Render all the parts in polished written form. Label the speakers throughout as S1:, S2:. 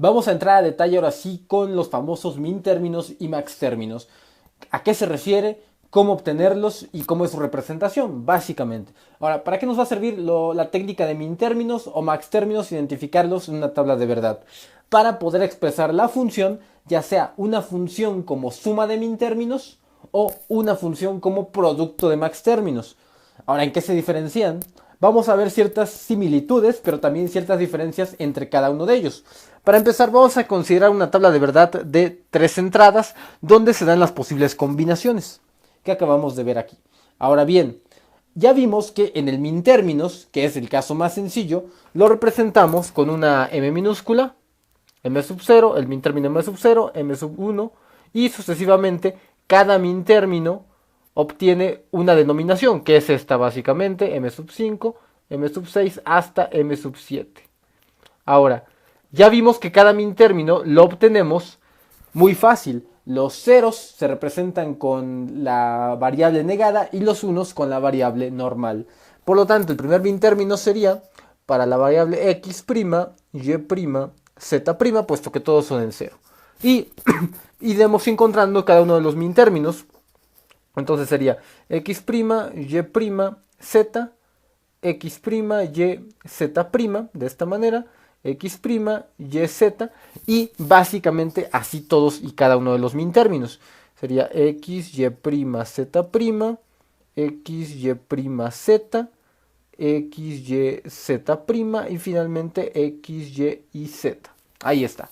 S1: Vamos a entrar a detalle ahora sí con los famosos min términos y max términos. ¿A qué se refiere? ¿Cómo obtenerlos? Y cómo es su representación, básicamente. Ahora, ¿para qué nos va a servir la técnica de min términos o max términos? Identificarlos en una tabla de verdad. Para poder expresar la función, ya sea una función como suma de min términos o una función como producto de max términos. Ahora, ¿en qué se diferencian? Vamos a ver ciertas similitudes, pero también ciertas diferencias entre cada uno de ellos. Para empezar, vamos a considerar una tabla de verdad de 3 entradas, donde se dan las posibles combinaciones que acabamos de ver aquí. Ahora bien, ya vimos que en el min términos, que es el caso más sencillo, lo representamos con una m minúscula, m sub 0, el min término m sub 0, m sub 1, y sucesivamente cada min término obtiene una denominación, que es esta básicamente, m sub 5, m sub 6 hasta m sub 7. Ahora, ya vimos que cada min término lo obtenemos muy fácil. Los ceros se representan con la variable negada y los unos con la variable normal. Por lo tanto, el primer min término sería para la variable x', y', z', puesto que todos son en cero. Y iremos encontrando cada uno de los min términos. Entonces sería x', y', z, x', y, z', de esta manera, x', y, z, y básicamente así todos y cada uno de los min términos. Sería x, y', z', x, y', z, x, y, z', y finalmente x, y z. Ahí está.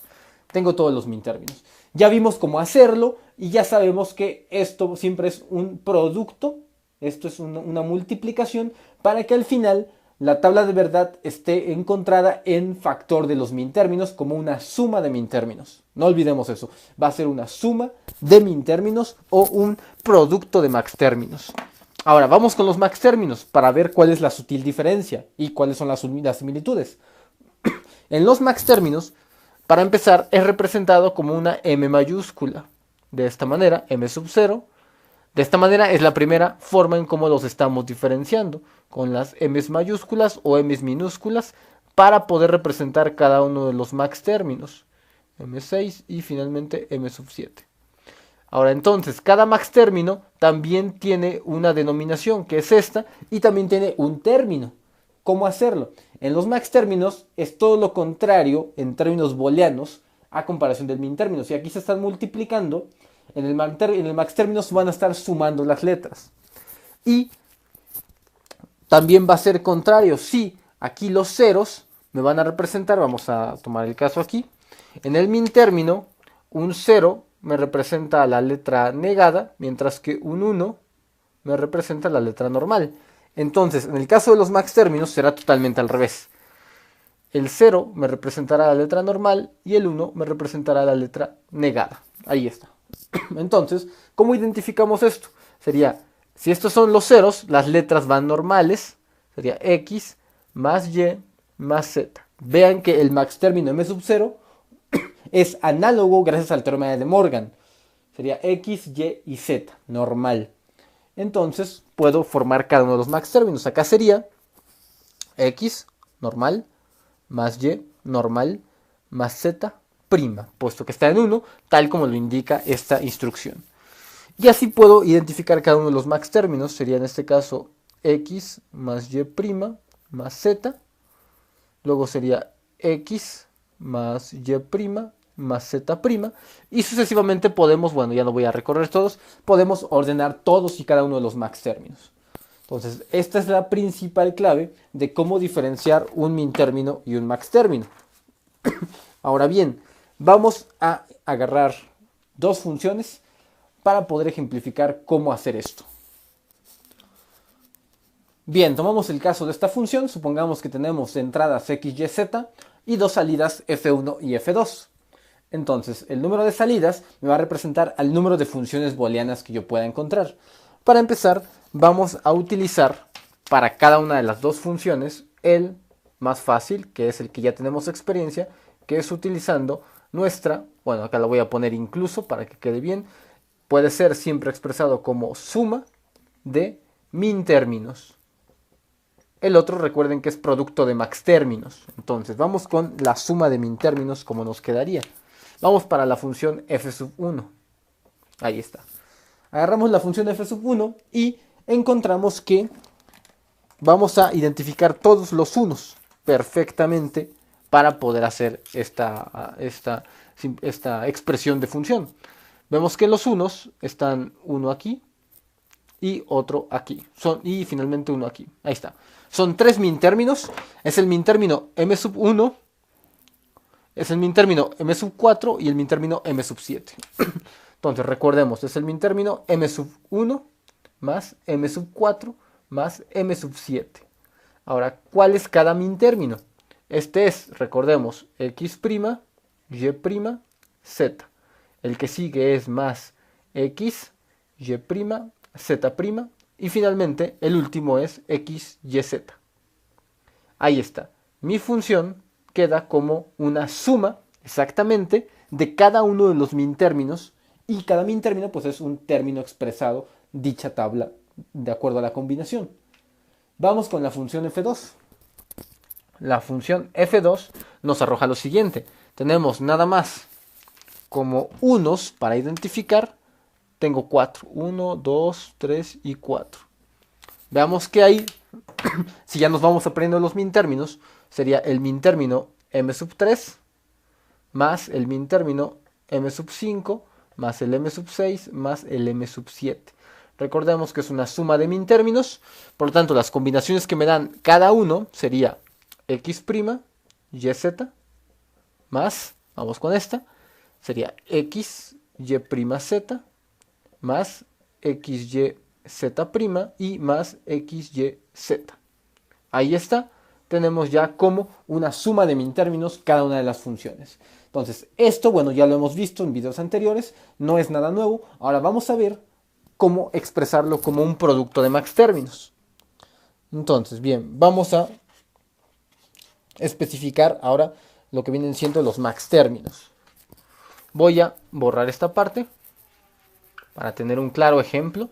S1: Tengo todos los min términos. Ya vimos cómo hacerlo y ya sabemos que esto siempre es un producto. Esto es una multiplicación para que al final la tabla de verdad esté encontrada en factor de los min términos como una suma de min términos. No olvidemos eso. Va a ser una suma de min términos o un producto de max términos. Ahora vamos con los max términos para ver cuál es la sutil diferencia y cuáles son las similitudes. En los max términos, para empezar, es representado como una m mayúscula. De esta manera, m sub 0. De esta manera es la primera forma en cómo los estamos diferenciando, con las m's mayúsculas o m's minúsculas, para poder representar cada uno de los max términos. m6 y finalmente m sub 7. Ahora entonces, cada max término también tiene una denominación, que es esta, y también tiene un término. ¿Cómo hacerlo? En los max términos es todo lo contrario en términos booleanos a comparación del min términos. Y aquí se están multiplicando. En el max términos van a estar sumando las letras. Y también va a ser contrario. Si aquí los ceros me van a representar, vamos a tomar el caso aquí. En el min término, un 0 me representa la letra negada, mientras que un 1 me representa la letra normal. Entonces, en el caso de los max términos será totalmente al revés. El 0 me representará la letra normal y el 1 me representará la letra negada. Ahí está. Entonces, ¿cómo identificamos esto? Sería, si estos son los ceros, las letras van normales. Sería x más y más z. Vean que el max término m sub 0 es análogo gracias al teorema de De Morgan. Sería x, y z, normal. Entonces puedo formar cada uno de los max términos. Acá sería x normal más y normal más z prima, puesto que está en 1, tal como lo indica esta instrucción. Y así puedo identificar cada uno de los max términos. Sería en este caso x más y prima más z. Luego sería x más y prima más z', y sucesivamente podemos, bueno, ya no voy a recorrer todos, podemos ordenar todos y cada uno de los max términos. Entonces, esta es la principal clave de cómo diferenciar un min término y un max término. Ahora bien, vamos a agarrar dos funciones para poder ejemplificar cómo hacer esto. Bien, tomamos el caso de esta función, supongamos que tenemos entradas x, y, z y dos salidas f1 y f2. Entonces, el número de salidas me va a representar al número de funciones booleanas que yo pueda encontrar. Para empezar, vamos a utilizar para cada una de las dos funciones el más fácil, que es el que ya tenemos experiencia, que es utilizando nuestra, bueno, acá lo voy a poner incluso para que quede bien, puede ser siempre expresado como suma de min términos. El otro recuerden que es producto de max términos. Entonces vamos con la suma de min términos como nos quedaría. Vamos para la función f sub 1. Ahí está. Agarramos la función f sub 1 y encontramos que vamos a identificar todos los unos perfectamente para poder hacer esta expresión de función. Vemos que los unos están uno aquí y otro aquí. Y finalmente uno aquí. Ahí está. Son tres min términos. Es el min término m sub 1, es el min término m sub 4 y el min término m sub 7. Entonces recordemos, es el min término m sub 1 más m sub 4 más m sub 7. Ahora, ¿cuál es cada min término? Este es, recordemos, x', y', z. El que sigue es más x, y', z'. Y finalmente, el último es x, y, z. Ahí está. Mi función queda como una suma, exactamente, de cada uno de los min términos. Y cada min término, pues, es un término expresado, dicha tabla, de acuerdo a la combinación. Vamos con la función f2. La función f2 nos arroja lo siguiente. Tenemos nada más como unos para identificar. Tengo 4. 1, 2, 3 y 4. Veamos que hay, si ya nos vamos aprendiendo los min términos, sería el min término m sub 3 más el min término m sub 5 más el m sub 6 más el m sub 7. Recordemos que es una suma de min términos, por lo tanto las combinaciones que me dan cada uno sería x', y, z, más, vamos con esta, sería x, y', z, más x, y, z' y más x, y, z. Ahí está, tenemos ya como una suma de min términos cada una de las funciones. Entonces, esto, bueno, ya lo hemos visto en videos anteriores, no es nada nuevo. Ahora vamos a ver cómo expresarlo como un producto de max términos. Entonces, bien, vamos a especificar ahora lo que vienen siendo los max términos. Voy a borrar esta parte para tener un claro ejemplo.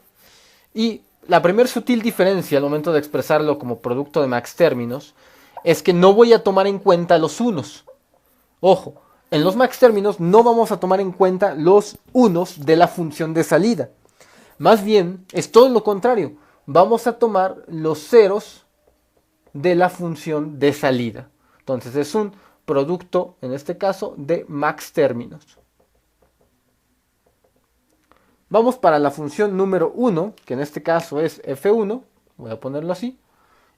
S1: Y la primera sutil diferencia al momento de expresarlo como producto de max términos es que no voy a tomar en cuenta los unos. Ojo, en los max términos no vamos a tomar en cuenta los unos de la función de salida. Más bien, es todo lo contrario. Vamos a tomar los ceros de la función de salida. Entonces es un producto, en este caso, de max términos. Vamos para la función número 1, que en este caso es f1. Voy a ponerlo así.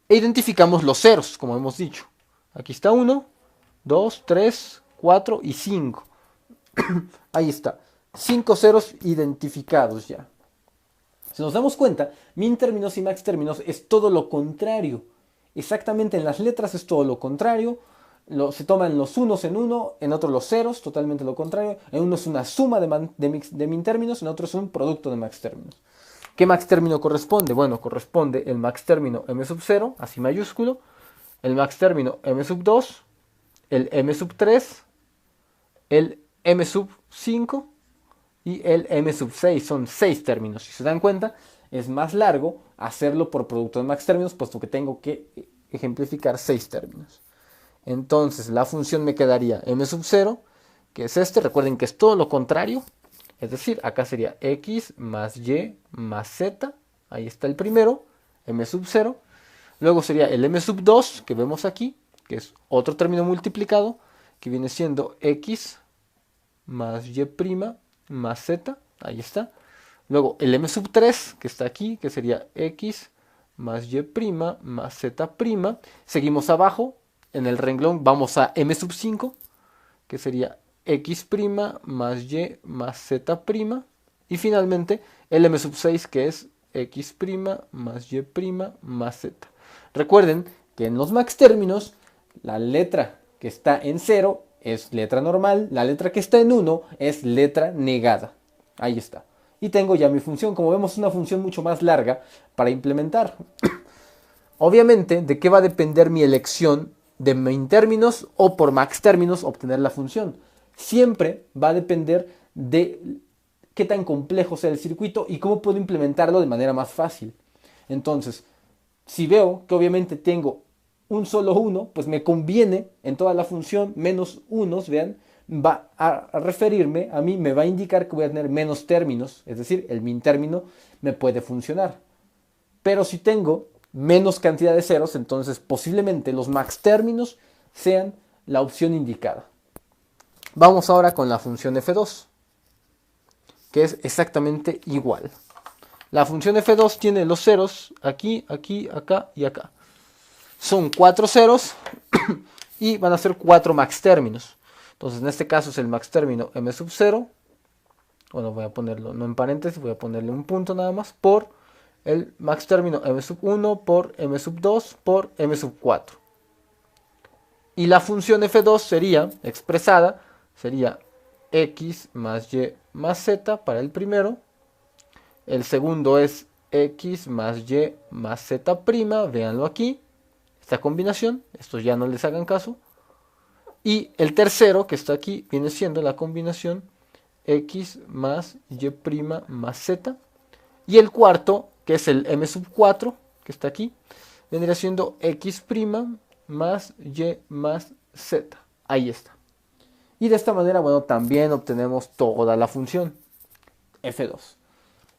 S1: E identificamos los ceros, como hemos dicho. Aquí está 1, 2, 3, 4 y 5. Ahí está. 5 ceros identificados ya. Si nos damos cuenta, min términos y max términos es todo lo contrario. Exactamente en las letras es todo lo contrario. Se toman los unos en uno, en otro los ceros, totalmente lo contrario. En uno es una suma de min términos, en otro es un producto de max términos. ¿Qué max término corresponde? Bueno, corresponde el max término m sub 0, así mayúsculo, el max término m sub 2, el m sub 3, el m sub 5 y el m sub 6. Son 6 términos. Si se dan cuenta, es más largo hacerlo por producto de max términos, puesto que tengo que ejemplificar 6 términos. Entonces la función me quedaría m sub 0, que es este. Recuerden que es todo lo contrario. Es decir, acá sería x más y más z. Ahí está el primero, m sub 0. Luego sería el m sub 2, que vemos aquí, que es otro término multiplicado, que viene siendo x más y' más z. Ahí está. Luego el m sub 3, que está aquí, que sería x más y' más z'. Seguimos abajo, en el renglón vamos a m sub 5, que sería x' más y más z'. Y finalmente el m sub 6, que es x' más y' más z. Recuerden que en los max términos la letra que está en 0 es letra normal, la letra que está en 1 es letra negada. Ahí está. Y tengo ya mi función. Como vemos, una función mucho más larga para implementar. Obviamente, ¿de qué va a depender mi elección? De min términos o por max términos obtener la función. Siempre va a depender de qué tan complejo sea el circuito y cómo puedo implementarlo de manera más fácil. Entonces, Si veo que obviamente tengo un solo 1, pues me conviene en toda la función menos unos, vean, va a referirme, a mí me va a indicar que voy a tener menos términos, es decir, el min término me puede funcionar. Pero si tengo menos cantidad de ceros, entonces posiblemente los max términos sean la opción indicada. Vamos ahora con la función f2, que es exactamente igual. La función f2 tiene los ceros aquí, aquí, acá y acá. Son 4 ceros y van a ser 4 max términos. Entonces en este caso es el max término m sub 0. Bueno, voy a ponerlo no en paréntesis, voy a ponerle un punto nada más, por el max término m sub 1 por m sub 2 por m sub 4. Y la función f2 sería expresada, sería x más y más z para el primero. El segundo es x más y más z prima, véanlo aquí, esta combinación, estos ya no les hagan caso. Y el tercero que está aquí viene siendo la combinación x más y prima más z. Y el cuarto, que es el m sub 4, que está aquí, vendría siendo x prima más y más z. Ahí está. Y de esta manera, bueno, también obtenemos toda la función f2.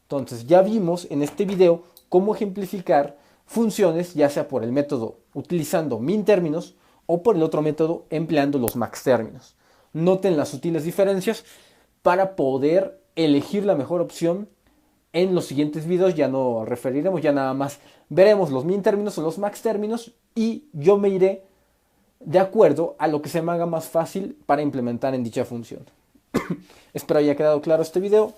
S1: Entonces ya vimos en este video cómo ejemplificar funciones, ya sea por el método utilizando min términos o por el otro método empleando los max términos. Noten las sutiles diferencias para poder elegir la mejor opción. En los siguientes videos ya no referiremos, ya nada más veremos los min términos o los max términos y yo me iré de acuerdo a lo que se me haga más fácil para implementar en dicha función. Espero haya quedado claro este video.